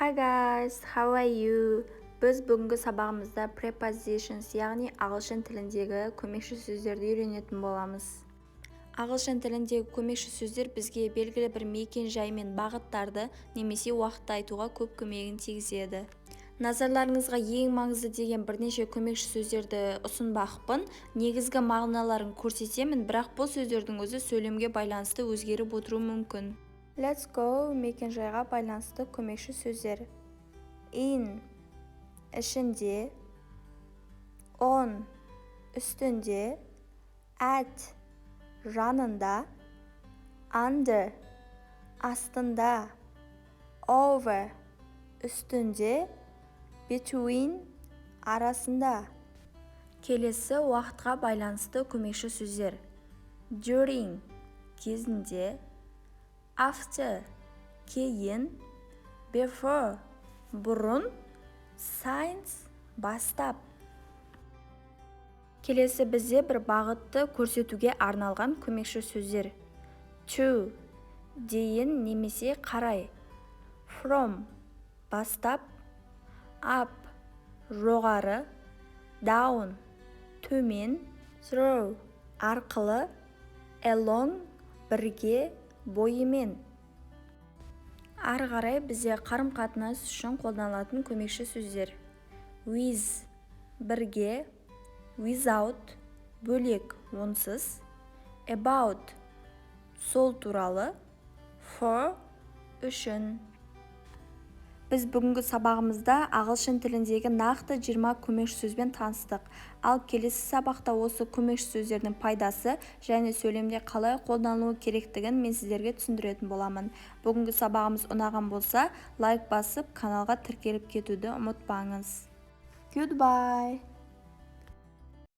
Hi guys, how are you? Біз бүгінгі сабағымызда Prepositions, яғни ағылшын тіліндегі көмекші сөздерді үйренетін боламыз. Ағылшын тіліндегі көмекші сөздер бізге белгілі бір мекен жай мен бағыттарды немесе уақытты айтуға көп көмегін тигізеді. Назарларыңызға ең маңызды деген бірнеше көмекші сөздерді ұсынбақпын. Негізгі мағыналарын көрсетемін, бірақ бұл сөздердің өзі сөйлемге байланысты өзгеріп отыруы мүмкін. Let's go мекен жайға байланысты көмекші сөздер. In ішінде, on үстінде, at жанында, under астында, over үстінде, between арасында. Келесі уақытқа байланысты көмекші сөздер. During кезінде, after кейін, before бұрын, since бастап. Келесі бізде бір бағытты көрсетуге арналған көмекші сөздер. To дейін немесе қарай, from бастап, up жоғары, down төмен, through арқылы, along бірге, бойымен. Ары қарай бізде қарым-қатынас үшін қолданылатын көмекші сөздер. With бірге, without бөлек, онсыз, about сол туралы, for үшін. Біз бүгінгі сабағымызда ағылшын тіліндегі нақты 20 көмекші сөзбен таныстық. Ал келесі сабақта осы көмекші сөздердің пайдасы және сөйлемде қалай қолданылуы керектігін мен сіздерге түсіндіретін боламын. Бүгінгі сабағымыз ұнаған болса, лайк басып, каналға тіркеліп кетуді ұмытпаңыз. Goodbye!